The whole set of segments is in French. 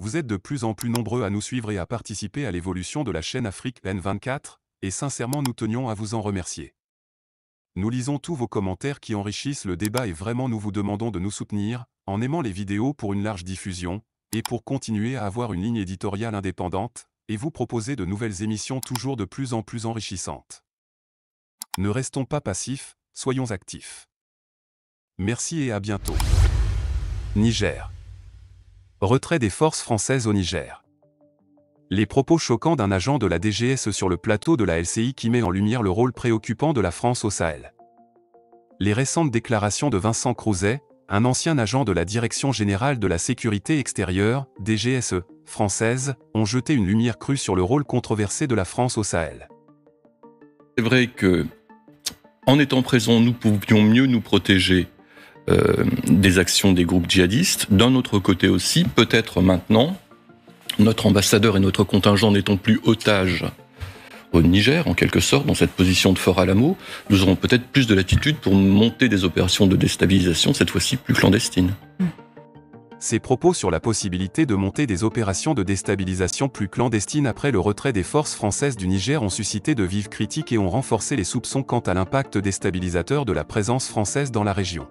Vous êtes de plus en plus nombreux à nous suivre et à participer à l'évolution de la chaîne Afrique N24, et sincèrement nous tenions à vous en remercier. Nous lisons tous vos commentaires qui enrichissent le débat et vraiment nous vous demandons de nous soutenir, en aimant les vidéos pour une large diffusion, et pour continuer à avoir une ligne éditoriale indépendante, et vous proposer de nouvelles émissions toujours de plus en plus enrichissantes. Ne restons pas passifs, soyons actifs. Merci et à bientôt. Niger. Retrait des forces françaises au Niger. Les propos choquants d'un agent de la DGS sur le plateau de la LCI qui met en lumière le rôle préoccupant de la France au Sahel. Les récentes déclarations de Vincent Crouzet, un ancien agent de la Direction générale de la sécurité extérieure, DGSE, française, ont jeté une lumière crue sur le rôle controversé de la France au Sahel. C'est vrai que, en étant présents, nous pouvions mieux nous protéger des actions des groupes djihadistes. D'un autre côté aussi, peut-être maintenant, notre ambassadeur et notre contingent n'étant plus otages au Niger, en quelque sorte, dans cette position de Fort Alamo, nous aurons peut-être plus de latitude pour monter des opérations de déstabilisation, cette fois-ci plus clandestines. Ces propos sur la possibilité de monter des opérations de déstabilisation plus clandestines après le retrait des forces françaises du Niger ont suscité de vives critiques et ont renforcé les soupçons quant à l'impact déstabilisateur de la présence française dans la région.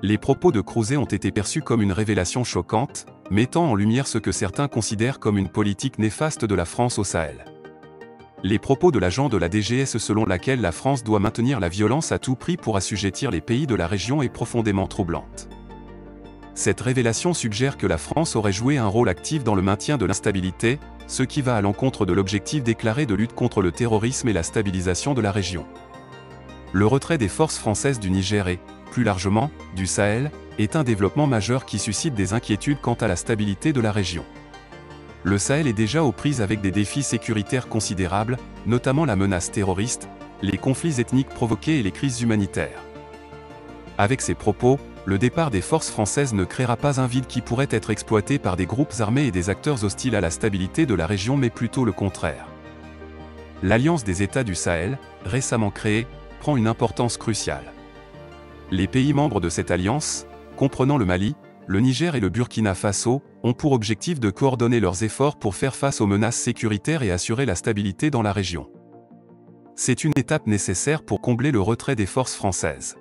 Les propos de Crouzet ont été perçus comme une révélation choquante, mettant en lumière ce que certains considèrent comme une politique néfaste de la France au Sahel. Les propos de l'agent de la DGS selon laquelle la France doit maintenir la violence à tout prix pour assujettir les pays de la région est profondément troublante. Cette révélation suggère que la France aurait joué un rôle actif dans le maintien de l'instabilité, ce qui va à l'encontre de l'objectif déclaré de lutte contre le terrorisme et la stabilisation de la région. Le retrait des forces françaises du Niger et, plus largement, du Sahel, est un développement majeur qui suscite des inquiétudes quant à la stabilité de la région. Le Sahel est déjà aux prises avec des défis sécuritaires considérables, notamment la menace terroriste, les conflits ethniques provoqués et les crises humanitaires. Avec ces propos, le départ des forces françaises ne créera pas un vide qui pourrait être exploité par des groupes armés et des acteurs hostiles à la stabilité de la région mais plutôt le contraire. L'Alliance des États du Sahel, récemment créée, prend une importance cruciale. Les pays membres de cette alliance, comprenant le Mali, le Niger et le Burkina Faso, ont pour objectif de coordonner leurs efforts pour faire face aux menaces sécuritaires et assurer la stabilité dans la région. C'est une étape nécessaire pour combler le retrait des forces françaises.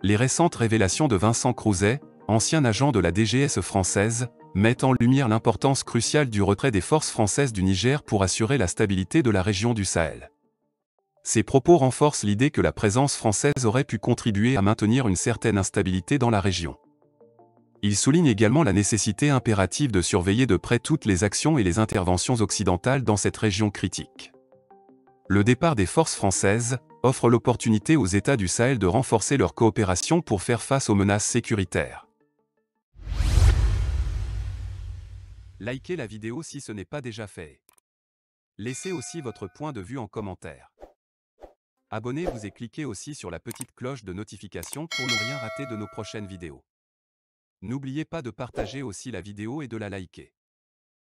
Les récentes révélations de Vincent Crouzet, ancien agent de la DGS française, mettent en lumière l'importance cruciale du retrait des forces françaises du Niger pour assurer la stabilité de la région du Sahel. Ces propos renforcent l'idée que la présence française aurait pu contribuer à maintenir une certaine instabilité dans la région. Ils soulignent également la nécessité impérative de surveiller de près toutes les actions et les interventions occidentales dans cette région critique. Le départ des forces françaises offre l'opportunité aux États du Sahel de renforcer leur coopération pour faire face aux menaces sécuritaires. Likez la vidéo si ce n'est pas déjà fait. Laissez aussi votre point de vue en commentaire. Abonnez-vous et cliquez aussi sur la petite cloche de notification pour ne rien rater de nos prochaines vidéos. N'oubliez pas de partager aussi la vidéo et de la liker.